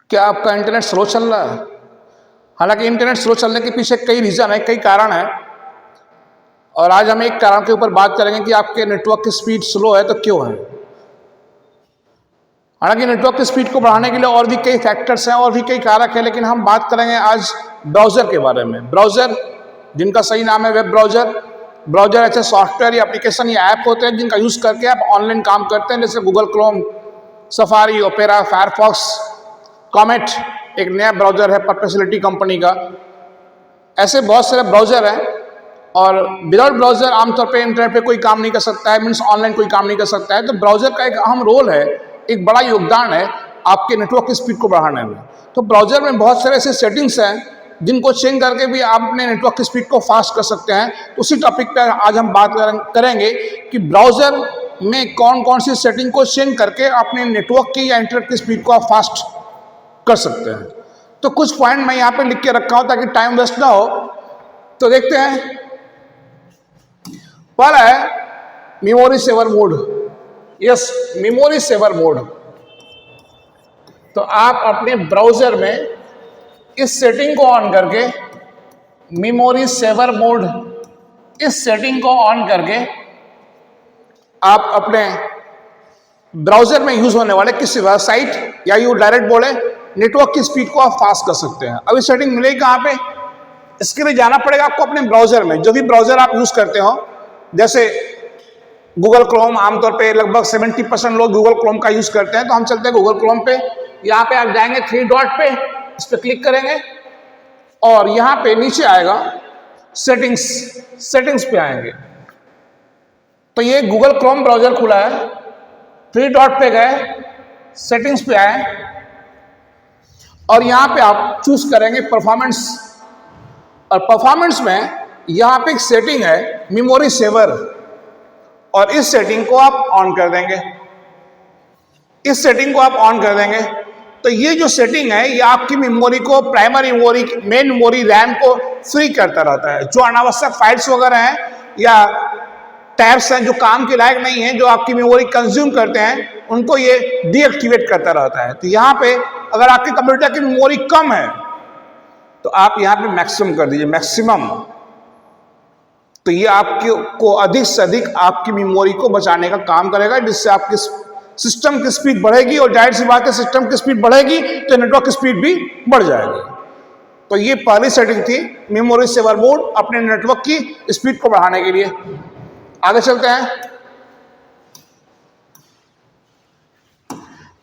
क्या आपका internet slow चल रहा है? हालांकि इंटरनेट स्लो चलने के पीछे कई रीज़न है, कई कारण है, और आज हम एक कारण के ऊपर बात करेंगे कि आपके नेटवर्क की स्पीड स्लो है तो क्यों है। हालांकि नेटवर्क की स्पीड को बढ़ाने के लिए और भी कई फैक्टर्स हैं और भी कई कारक हैं, लेकिन हम बात करेंगे आज ब्राउज़र के बारे में। ब्राउज़र, जिनका सही नाम है वेब ब्राउज़र। ब्राउज़र ऐसे सॉफ्टवेयर या एप्लीकेशन या ऐप होते हैं जिनका यूज़ करके आप ऑनलाइन काम करते हैं, जैसे Google Chrome, safari, opera, Firefox, comet एक नया ब्राउज़र है परप्लेक्सिटी कंपनी का। ऐसे बहुत सारे ब्राउज़र हैं, और विदाउट ब्राउज़र आमतौर पे इंटरनेट पे कोई काम नहीं कर सकता है, मीन्स ऑनलाइन कोई काम नहीं कर सकता है। तो ब्राउज़र का एक अहम रोल है, एक बड़ा योगदान है आपके नेटवर्क की स्पीड को बढ़ाने में। तो ब्राउज़र में बहुत सारे ऐसे सेटिंग्स हैं जिनको चेंज करके भी आप अपने नेटवर्क की स्पीड को फास्ट कर सकते हैं। उसी टॉपिक पर आज हम बात करेंगे कि ब्राउज़र में कौन कौन सी सेटिंग को चेंज करके अपने नेटवर्क की या इंटरनेट की स्पीड को आप फास्ट कर सकते हैं। तो कुछ पॉइंट मैं यहाँ पे लिख के रखा हूँ ताकि टाइम वेस्ट ना हो। तो देखते हैं। पहला है memory saver mode. Yes, memory saver mode. तो आप अपने ब्राउजर में इस सेटिंग को ऑन करके, मेमोरी सेवर मोड, इस सेटिंग को ऑन करके आप अपने ब्राउजर में यूज होने वाले किसी वेबसाइट या यू डायरेक्ट बोले नेटवर्क की स्पीड को आप फास्ट कर सकते हैं। अभी सेटिंग मिलेगी कहाँ पे? इसके लिए जाना पड़ेगा आपको अपने ब्राउजर में, जो भी ब्राउजर आप यूज करते हो। जैसे गूगल क्रोम, आमतौर पे लगभग 70% लोग गूगल क्रोम का यूज करते हैं, तो हम चलते हैं गूगल क्रोम पे। यहाँ पे आप जाएंगे 3 डॉट पे, इस पर क्लिक करेंगे और यहाँ पे नीचे आएगा सेटिंग्स, सेटिंग्स पे आएंगे। तो ये गूगल क्रोम ब्राउजर खुला है, 3 डॉट पे गए, सेटिंग्स पे आए और यहाँ पे आप चूज करेंगे परफॉर्मेंस। और परफॉर्मेंस में यहाँ पे एक सेटिंग है मेमोरी सेवर, और इस सेटिंग को आप ऑन कर देंगे। इस सेटिंग को आप ऑन कर देंगे तो ये जो सेटिंग है ये आपकी मेमोरी को, primary memory, main memory, RAM को फ्री करता रहता है। जो अनावश्यक फाइल्स वगैरह हैं या टैब्स हैं जो काम के लायक नहीं है, जो आपकी मेमोरी कंज्यूम करते हैं, उनको ये डीएक्टिवेट करता रहता है। तो यहाँ पे अगर आपके कंप्यूटर की मेमोरी कम है तो आप यहाँ पे मैक्सिमम कर दीजिए, मैक्सिमम। तो ये आपको अधिक से अधिक आपकी मेमोरी को बचाने का काम करेगा, जिससे आपकी सिस्टम की स्पीड बढ़ेगी, और जाहिर सी बात है सिस्टम की स्पीड बढ़ेगी तो नेटवर्क की स्पीड भी बढ़ जाएगी। तो ये पहली सेटिंग थी, मेमोरी सेवर मोड, अपने नेटवर्क की स्पीड को बढ़ाने के लिए। आगे चलते हैं।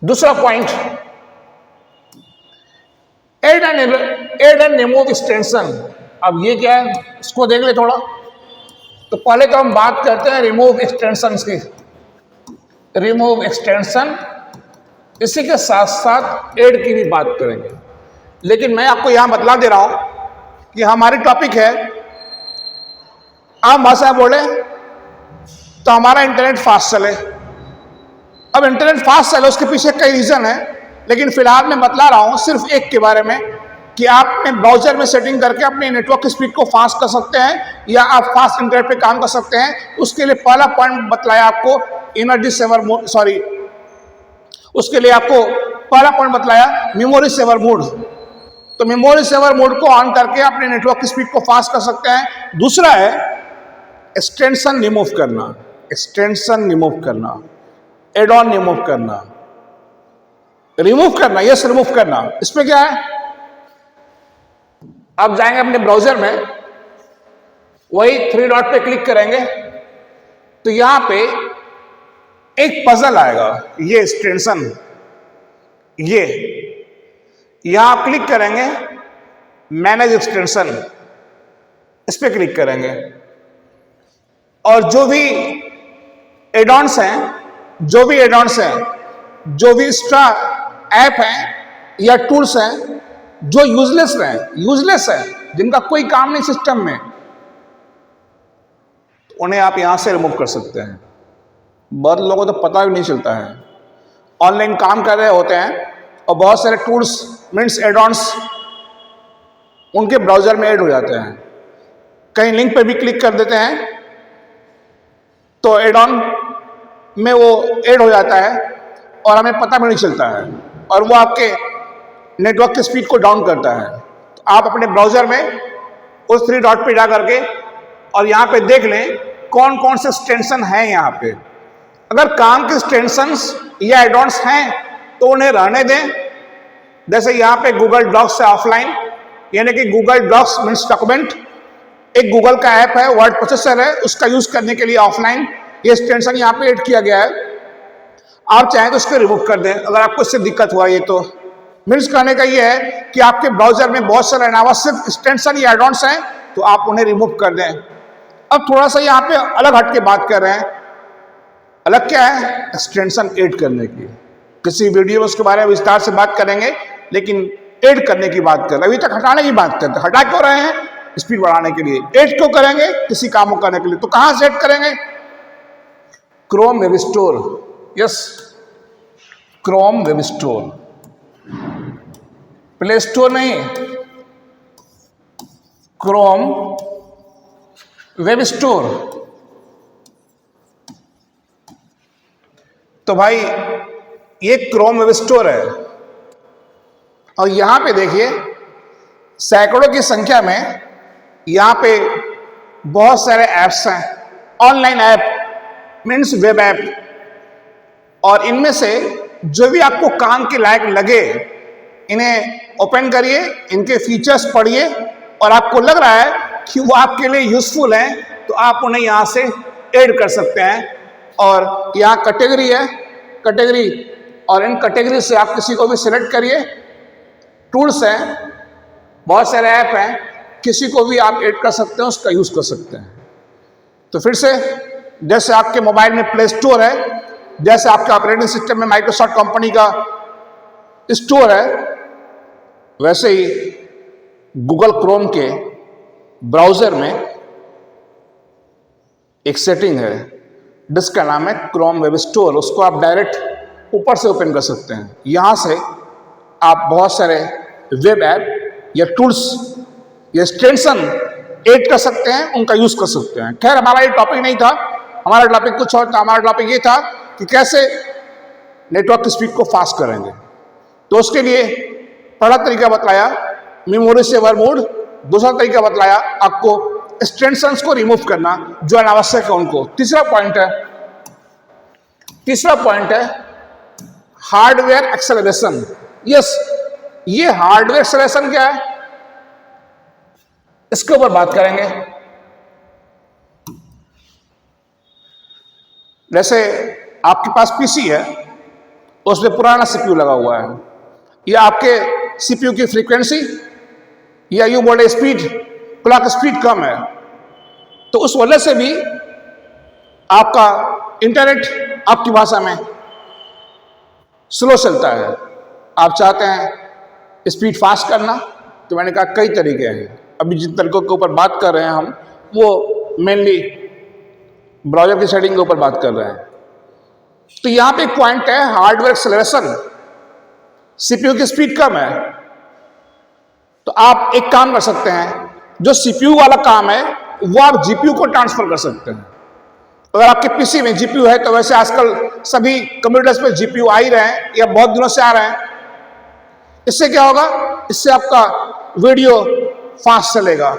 दूसरा point, add and remove extension. अब ये क्या है, इसको देख ले थोड़ा। तो पहले तो हम बात करते हैं रिमूव एक्सटेंशन की। रिमूव एक्सटेंशन, इसी के साथ साथ ऐड की भी बात करेंगे। लेकिन मैं आपको यहां बतला दे रहा हूं कि हमारी टॉपिक है, आम भाषा बोले तो हमारा इंटरनेट फास्ट चले। अब इंटरनेट फास्ट चले उसके पीछे कई रीजन है, लेकिन फिलहाल मैं बतला रहा हूं सिर्फ एक के बारे में कि आप अपने ब्राउजर में सेटिंग करके अपने नेटवर्क की स्पीड को फास्ट कर सकते हैं या आप फास्ट इंटरनेट पे काम कर सकते हैं। उसके लिए पहला पॉइंट बतलाया आपको एनर्जी सेवर मोड, सॉरी, उसके लिए आपको पहला पॉइंट बतलाया मेमोरी सेवर मोड। तो मेमोरी सेवर मोड को ऑन करके अपने नेटवर्क की स्पीड को फास्ट कर सकते हैं। दूसरा है एक्सटेंशन रिमूव करना, एक्सटेंशन रिमूव करना, एड ऑन रिमूव करना, रिमूव करना, यस रिमूव करना। इसमें क्या है, आप जाएंगे अपने ब्राउजर में, वही 3 डॉट पे क्लिक करेंगे तो यहां पे एक पजल आएगा, ये एक्सटेंशन, ये यहां आप क्लिक करेंगे, मैनेज एक्सटेंशन, इस पे क्लिक करेंगे और जो भी एडॉन्स हैं, जो भी एडॉन्स हैं, जो भी एक्स्ट्रा ऐप हैं या टूल्स हैं जो यूजलेस है, जिनका कोई काम नहीं सिस्टम में, उन्हें आप यहां से रिमूव कर सकते हैं। बहुत लोगों को तो पता भी नहीं चलता है, ऑनलाइन काम कर रहे होते हैं और बहुत सारे टूल्स मीन्स एडॉन्स उनके ब्राउजर में ऐड हो जाते हैं। कहीं लिंक पे भी क्लिक कर देते हैं तो एडॉन में वो ऐड हो जाता है और हमें पता भी नहीं चलता है, और वो आपके नेटवर्क की स्पीड को डाउन करता है। तो आप अपने ब्राउजर में उस 3 डॉट पे जा करके और यहाँ पे देख लें कौन कौन से एक्सटेंशन हैं यहाँ पे। अगर काम के एक्सटेंशंस या एडॉन्स हैं तो उन्हें रहने दें। जैसे यहाँ पे गूगल डॉक्स से ऑफलाइन, यानी कि गूगल डॉक्स मीन्स डॉक्यूमेंट, एक गूगल का ऐप है, वर्ड प्रोसेसर है, उसका यूज करने के लिए ऑफलाइन ये एक्सटेंशन यहाँ पे ऐड किया गया है। आप चाहें तो इसको रिमूव कर दें अगर आपको इससे दिक्कत हुआ। ये तो मीन्स कहने का ये है कि आपके ब्राउजर में बहुत सारे अनावश्यक एक्सटेंशन या एडॉन्स हैं तो आप उन्हें रिमूव कर दें। अब थोड़ा सा यहाँ पे अलग हट के बात कर रहे हैं। अलग क्या है? एक्सटेंशन ऐड करने की। किसी वीडियो में उसके बारे में विस्तार से बात करेंगे, लेकिन ऐड करने की बात कर रहे हैं। अभी तक हटाने की बात करते हैं। हटा क्यों रहे हैं? स्पीड बढ़ाने के लिए। ऐड क्यों करेंगे? किसी काम को करने के लिए। तो कहां से ऐड करेंगे? Chrome web store. Yes, Chrome web store, play store नहीं, क्रोम वेब स्टोर। तो भाई ये क्रोम वेब स्टोर है और यहां पे देखिए सैकड़ों की संख्या में यहां पे बहुत सारे ऐप्स हैं, online app means web app. और इनमें से जो भी आपको काम के लायक लगे इन्हें ओपन करिए, इनके फीचर्स पढ़िए और आपको लग रहा है कि वो आपके लिए यूजफुल हैं तो आप उन्हें यहाँ से ऐड कर सकते हैं। और यहाँ कैटेगरी है, कैटेगरी, और इन कैटेगरी से आप किसी को भी सिलेक्ट करिए। टूल्स हैं, बहुत सारे ऐप हैं, किसी को भी आप ऐड कर सकते हैं, उसका यूज कर सकते हैं। तो फिर से जैसे आपके मोबाइल में प्ले स्टोर है, जैसे आपके ऑपरेटिंग सिस्टम में माइक्रोसॉफ्ट कंपनी का स्टोर है, वैसे ही गूगल क्रोम के ब्राउजर में एक सेटिंग है जिसका नाम है क्रोम वेब स्टोर। उसको आप डायरेक्ट ऊपर से ओपन कर सकते हैं। यहां से आप बहुत सारे वेब ऐप या टूल्स या एक्सटेंशन ऐड कर सकते हैं, उनका यूज कर सकते हैं। खैर हमारा ये टॉपिक नहीं था, हमारा टॉपिक कुछ और था। हमारा टॉपिक ये था कि कैसे नेटवर्क की स्पीड को फास्ट करेंगे। तो उसके लिए पहला तरीका बतलाया मेमोरी सेवर मोड, दूसरा तरीका बतलाया आपको एक्सटेंशंस को रिमूव करना जो अनावश्यक है उनको। तीसरा पॉइंट है हार्डवेयर एक्सेलरेशन। यस, ये हार्डवेयर एक्सेलरेशन क्या है इसके ऊपर बात करेंगे। जैसे आपके पास पीसी है, उसमें पुराना सीपीयू लगा हुआ है, या आपके सीपीयू की फ्रीक्वेंसी या यूं बोले स्पीड, क्लॉक स्पीड कम है, तो उस वजह से भी आपका इंटरनेट आपकी भाषा में स्लो चलता है। आप चाहते हैं स्पीड फास्ट करना, तो मैंने कहा कई तरीके हैं। अभी जिन तरीकों के ऊपर बात कर रहे हैं हम, वो मेनली ब्राउजर की सेटिंग के ऊपर बात कर रहे हैं। तो यहां पे एक पॉइंट है हार्डवेयर एक्सेलरेशन। सीपीयू की स्पीड कम है, तो आप एक काम कर सकते हैं, जो सीपीयू वाला काम है वो आप जीपीयू को ट्रांसफर कर सकते हैं। अगर आपके पीसी में जीपीयू है, तो वैसे आजकल सभी कंप्यूटर्स पे जीपीयू आ ही रहे हैं या बहुत दिनों से आ रहे हैं। इससे क्या होगा? इससे आपका वीडियो फास्ट चलेगा,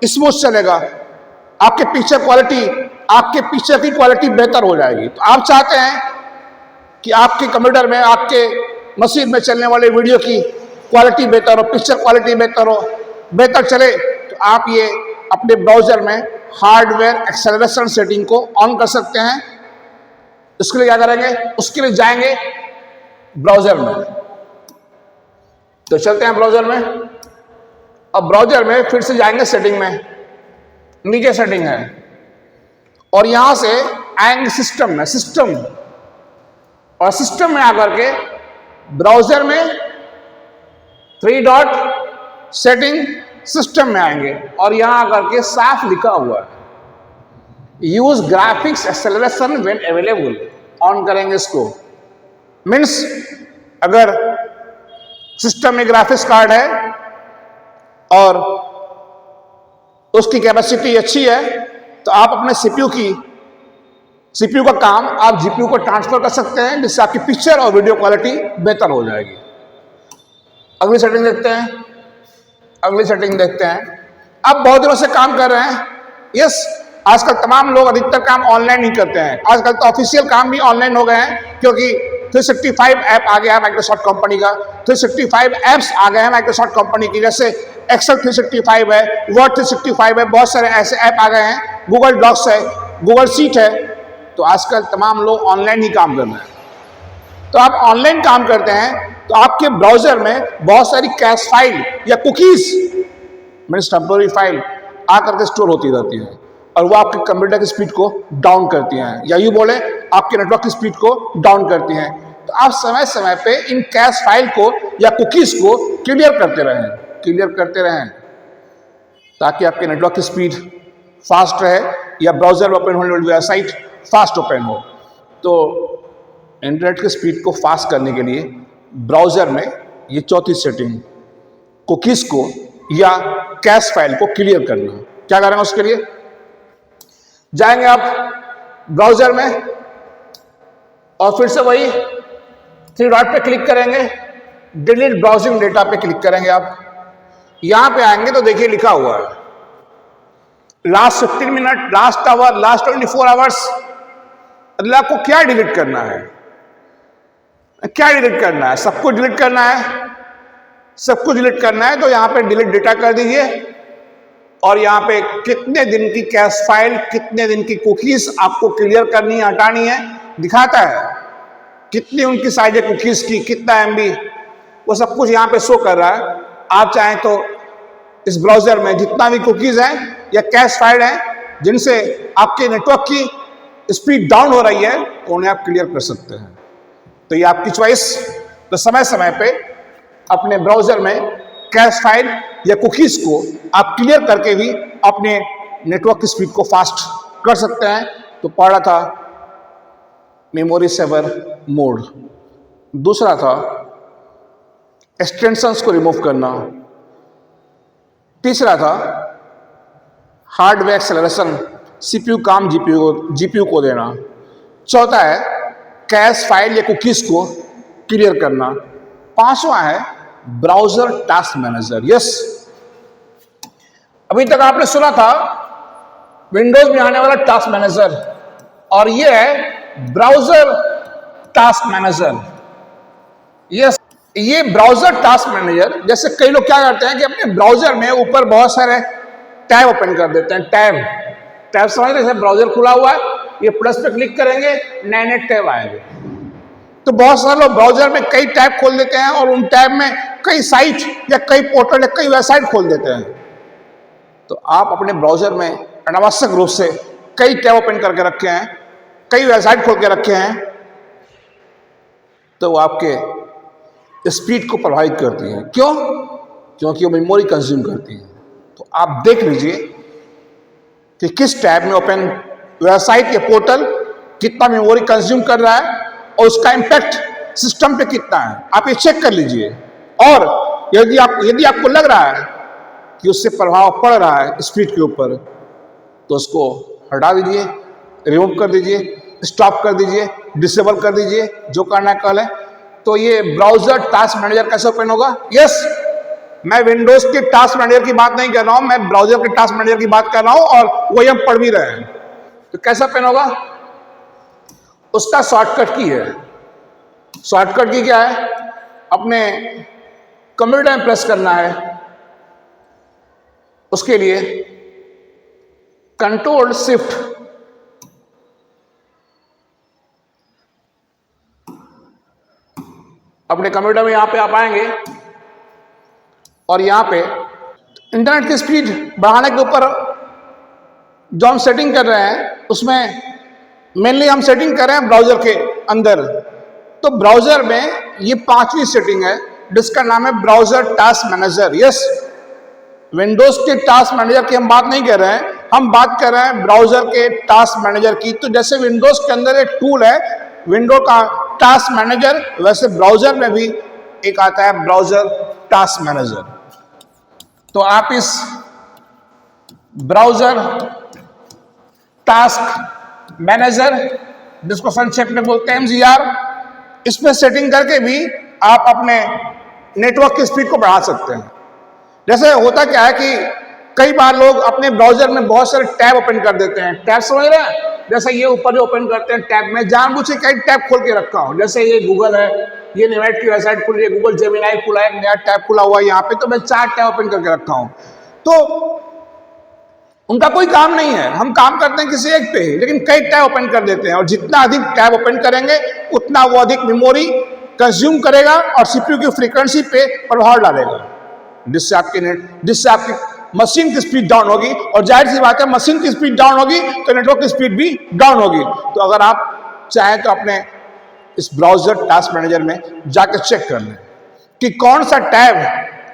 स्मूथ चलेगा, आपके पिक्चर की क्वालिटी बेहतर हो जाएगी। तो आप चाहते हैं कि आपके कंप्यूटर में, आपके मशीन में चलने वाले वीडियो की क्वालिटी बेहतर हो, पिक्चर क्वालिटी बेहतर चले, तो आप ये अपने ब्राउजर में हार्डवेयर एक्सेलरेशन सेटिंग को ऑन कर सकते हैं। इसके लिए क्या करेंगे? उसके लिए जाएंगे ब्राउजर में। तो चलते हैं ब्राउजर में। अब ब्राउजर में फिर से जाएंगे सेटिंग में, नीचे सेटिंग है और यहां से आएंगे सिस्टम में, और सिस्टम में आकर के ब्राउजर में 3 डॉट सेटिंग सिस्टम में आएंगे और यहां आकर के साफ लिखा हुआ है use graphics acceleration when available. On करेंगे इसको। मीन्स अगर सिस्टम में ग्राफिक्स कार्ड है और उसकी कैपेसिटी अच्छी है, तो आप अपने सीपीयू का काम आप जीपीयू को ट्रांसफर कर सकते हैं, जिससे आपकी पिक्चर और वीडियो क्वालिटी बेहतर हो जाएगी। अगली सेटिंग देखते हैं, अगली सेटिंग देखते हैं। अब बहुत दिनों से काम कर रहे हैं, यस। आजकल तमाम लोग अधिकतर काम ऑनलाइन ही करते हैं। आजकल तो ऑफिशियल काम भी ऑनलाइन हो गए हैं, क्योंकि 365 ऐप आ गया है माइक्रोसॉफ्ट कंपनी का। 365 ऐप्स आ गए हैं माइक्रोसॉफ्ट कंपनी की, जैसे एक्सेल 365 है, वर्ड 365 है, बहुत सारे ऐसे ऐप आ गए हैं, गूगल डॉक्स है, गूगल शीट है। तो आजकल तमाम लोग ऑनलाइन ही काम कर रहे हैं। तो आप ऑनलाइन काम करते हैं तो आपके ब्राउजर में बहुत सारी कैश फाइल या कुकीज मीन्स टेम्पोररी फाइल आकर के स्टोर होती रहती है, और वो आपके कंप्यूटर की स्पीड को डाउन करती हैं, या यूं बोले आपके नेटवर्क की स्पीड को डाउन करती हैं। तो आप समय समय पे इन कैश फाइल को या कुकीज को क्लियर करते रहें, ताकि आपके नेटवर्क की स्पीड फास्ट रहे या ब्राउजर ओपन होने वाली वेबसाइट फास्ट ओपन हो। तो इंटरनेट की स्पीड को फास्ट करने के लिए ब्राउजर में ये चौथी सेटिंग, कुकीज को या कैश फाइल को क्लियर करना। क्या करेंगे उसके लिए? जाएंगे आप ब्राउजर में और फिर से वही 3 डॉट पे क्लिक करेंगे, डिलीट ब्राउजिंग डेटा पे क्लिक करेंगे। आप यहां पे आएंगे तो देखिए लिखा हुआ है last 15 minute, last hour, last 24 hours. अल्लाह को क्या डिलीट करना है? क्या डिलीट करना है? सब कुछ डिलीट करना है, सब कुछ डिलीट करना है। तो यहां पे डिलीट डेटा कर दीजिए, और यहां पे कितने दिन की कैश फाइल, कितने दिन की कुकीज आपको क्लियर करनी है, हटानी है, दिखाता है। कितनी उनकी साइज है कुकीज की, कितना एमबी, वो सब कुछ यहां पे शो कर रहा है। आप चाहें तो इस ब्राउजर में जितना भी कुकीज हैं या कैश फाइल हैं जिनसे आपके नेटवर्क की स्पीड डाउन हो रही है, तो उन्हें आप क्लियर कर सकते हैं। तो ये आपकी चॉइस। तो समय समय पे अपने ब्राउजर में कैश फाइल या कुकीज को आप क्लियर करके भी अपने नेटवर्क की स्पीड को फास्ट कर सकते हैं। तो पहला था मेमोरी सेवर मोड, दूसरा था एक्सटेंशंस को रिमूव करना, तीसरा था हार्डवेयर एक्सेलरेशन, सीपीयू काम जीपीयू को देना, चौथा है कैश फाइल या कुकीज को क्लियर करना, पांचवा है ब्राउजर टास्क मैनेजर। यस, अभी तक आपने सुना था विंडोज में आने वाला टास्क मैनेजर, और ये है ब्राउजर टास्क मैनेजर। यस, ये ब्राउजर टास्क मैनेजर, जैसे कई लोग क्या करते हैं कि अपने ब्राउजर में ऊपर बहुत सारे टैब ओपन कर देते हैं। टैब समझ रहे? जैसे ब्राउजर खुला हुआ है, ये प्लस पे क्लिक करेंगे, नए नए टैब आएंगे। तो बहुत सारे लोग ब्राउजर में कई टैब खोल देते हैं, और उन टैब में कई साइट या कई पोर्टल या कई वेबसाइट खोल देते हैं। तो आप अपने ब्राउजर में अनावश्यक रूप से कई टैब ओपन करके रखे हैं, कई वेबसाइट खोल के रखे हैं, तो वो आपके स्पीड को प्रभावित करती हैं। क्यों? क्योंकि वो मेमोरी कंज्यूम करती हैं। तो आप देख लीजिए कि किस टैब में ओपन वेबसाइट या पोर्टल कितना मेमोरी कंज्यूम कर रहा है, और उसका इंपैक्ट सिस्टम पे कितना है, आप ये चेक कर लीजिए। और यदि आपको लग रहा है कि उससे प्रभाव पड़ रहा है स्पीड के ऊपर, तो उसको हटा दीजिए, रिमूव कर दीजिए, स्टॉप कर दीजिए, डिसेबल कर दीजिए, जो करना कल है। तो ये ब्राउजर टास्क मैनेजर कैसे ओपन होगा? यस, मैं विंडोज के टास्क मैनेजर की बात नहीं कर रहा हूं, मैं ब्राउजर के टास्क मैनेजर की बात कर रहा हूं, और वही हम पढ़ भी रहे हैं। तो कैसा ओपन होगा? उसका शॉर्टकट की है। शॉर्टकट की क्या है? अपने कंप्यूटर में प्रेस करना है। उसके लिए कंट्रोल शिफ्ट अपने कंप्यूटर में, यहां पे आप आएंगे और यहां पे इंटरनेट की स्पीड बढ़ाने के ऊपर जो हम सेटिंग कर रहे हैं, उसमें मेनली हम सेटिंग कर रहे हैं ब्राउजर के अंदर। तो ब्राउजर में ये 5वीं सेटिंग है, जिसका नाम है browser task manager. Yes, Windows के टास्क मैनेजर की हम बात नहीं कर रहे हैं, हम बात कर रहे हैं ब्राउजर के टास्क मैनेजर की। तो जैसे विंडोज के अंदर एक टूल है विंडो का टास्क मैनेजर, वैसे ब्राउजर में भी एक आता है ब्राउजर टास्क मैनेजर। तो आप इस ब्राउजर टास्क मैनेजर, जिसको संक्षेप में बोलते हैं MGR, इसमें सेटिंग करके भी आप अपने नेटवर्क की स्पीड को बढ़ा सकते हैं। जैसे होता क्या है कि कई बार लोग अपने ब्राउजर में बहुत सारे टैब ओपन कर देते हैं। टैब समझ रहे हैं? जैसे ये ऊपर जो ओपन करते हैं टैब में, जानबूझ के कई टैब खोल के रखा हूं। जैसे ये गूगल है, ये नेट की वेबसाइट खुल रही है, गूगल जेमिनाई खुला है, एक नया टैब खुला हुआ है यहाँ पे, तो मैं 4 टैब ओपन करके रखा हूं। तो उनका कोई काम नहीं है, हम काम करते हैं किसी एक पे ही, लेकिन कई टैब ओपन कर देते हैं, और जितना अधिक टैब ओपन करेंगे उतना वो अधिक मेमोरी कंज्यूम करेगा और सीपीयू की फ्रीक्वेंसी पे प्रभाव डालेगा, जिससे आपकी मशीन की स्पीड डाउन होगी, और जाहिर सी बात है मशीन की स्पीड डाउन होगी तो नेटवर्क की स्पीड भी डाउन होगी। तो अगर आप चाहें तो अपने इस ब्राउजर टास्क मैनेजर में जाकर चेक कर लें कि कौन सा टैब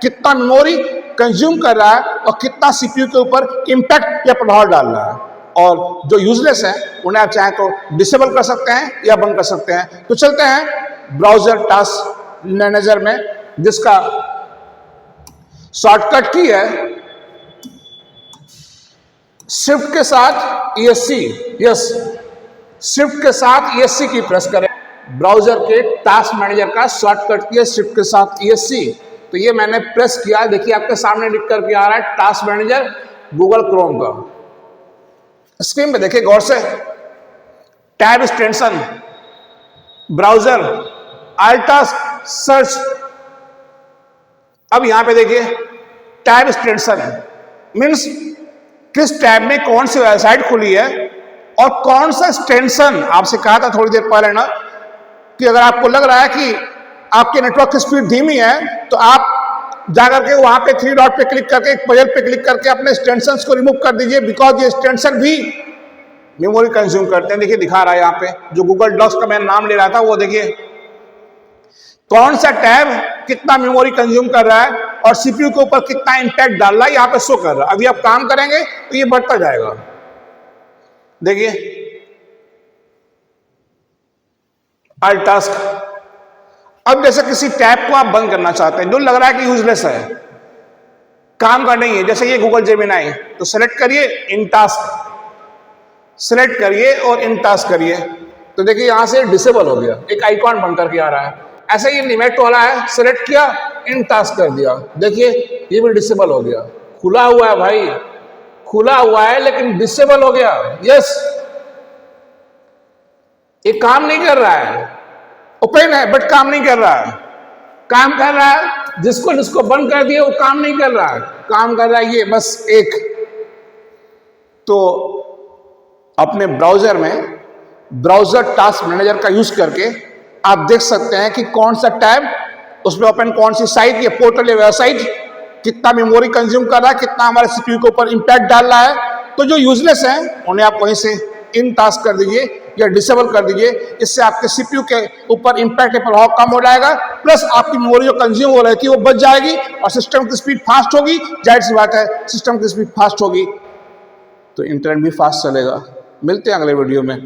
कितना मेमोरी कंज्यूम कर रहा है और कितना सीपीयू के ऊपर इंपैक्ट या प्रभाव डाल रहा है, और जो यूजलेस है उन्हें आप चाहें तो डिसेबल कर सकते हैं या बंद कर सकते हैं। तो चलते हैं ब्राउजर टास्क मैनेजर में, जिसका शॉर्टकट की है शिफ्ट के साथ ESC। यस, शिफ्ट के साथ ESC की प्रेस करें। ब्राउजर के टास्क मैनेजर का शॉर्टकट की है शिफ्ट के साथ ESC। तो ये मैंने प्रेस किया, देखिए आपके सामने लिख करके आ रहा है टास्क मैनेजर गूगल क्रोम का। स्क्रीन पे देखिए गौर से, tab extension, browser, all task, search. अब यहां पे देखिए टैब एक्सटेंशन मीन्स किस टैब में कौन सी वेबसाइट खुली है और कौन सा एक्सटेंशन। आपसे कहा था थोड़ी देर पहले ना कि अगर आपको लग रहा है कि आपके नेटवर्क की स्पीड धीमी है तो आप जाकर के वहां पे 3 डॉट पे क्लिक करके, एक पजल पे क्लिक करके अपने एक्सटेंशंस को रिमूव कर दीजिए, बिकॉज ये एक्सटेंशन भी मेमोरी कंज्यूम करते हैं। देखिए दिखा रहा है यहाँ पे, जो गूगल डॉक्स का मैं नाम ले रहा था वो देखिए कौन सा टैब कितना मेमोरी कंज्यूम कर रहा है और सीपीयू के ऊपर कितना इंपैक्ट डाल रहा है, यहाँ पे शो कर रहा है। अभी आप काम करेंगे तो ये बढ़ता जाएगा। देखिए ऑल टास्क। अब जैसे किसी टैब को आप बंद करना चाहते हैं जो लग रहा है कि यूजलेस है, काम का नहीं है, जैसे ये गूगल जेमिनाई, तो सेलेक्ट करिए इन टास्क, सेलेक्ट करिए और इन टास्क करिए, तो देखिए यहां से डिसेबल हो गया, एक आइकॉन बन करके आ रहा है। ऐसे ही निमेट वाला है, सेलेक्ट किया, इन टास्क कर दिया, देखिए ये भी डिसेबल हो गया। खुला हुआ है भाई, खुला हुआ है लेकिन डिसेबल हो गया। यस, ये काम नहीं कर रहा है, ओपन है बट काम नहीं कर रहा है। काम कर रहा है, जिसको जिसको बंद कर दिया वो काम नहीं कर रहा है, काम कर रहा है ये बस एक। तो अपने ब्राउजर में ब्राउजर टास्क मैनेजर का यूज करके आप देख सकते हैं कि कौन सा टैब उसमें ओपन, कौन सी साइट या पोर्टल या वेबसाइट कितना मेमोरी कंज्यूम कर रहा है, कितना हमारे सीपीयू के ऊपर इंपैक्ट डाल रहा है। तो जो यूजलेस है उन्हें आप वहीं से इन टास्क कर दीजिए या डिसेबल कर दीजिए, इससे आपके सीपीयू के ऊपर इंपैक्ट या प्रभाव कम हो जाएगा, प्लस आपकी मेमोरी जो कंज्यूम हो रही थी वो बच जाएगी और सिस्टम की स्पीड फास्ट होगी। जाहिर सी बात है, सिस्टम की स्पीड फास्ट होगी तो इंटरनेट भी फास्ट चलेगा। मिलते हैं अगले वीडियो में।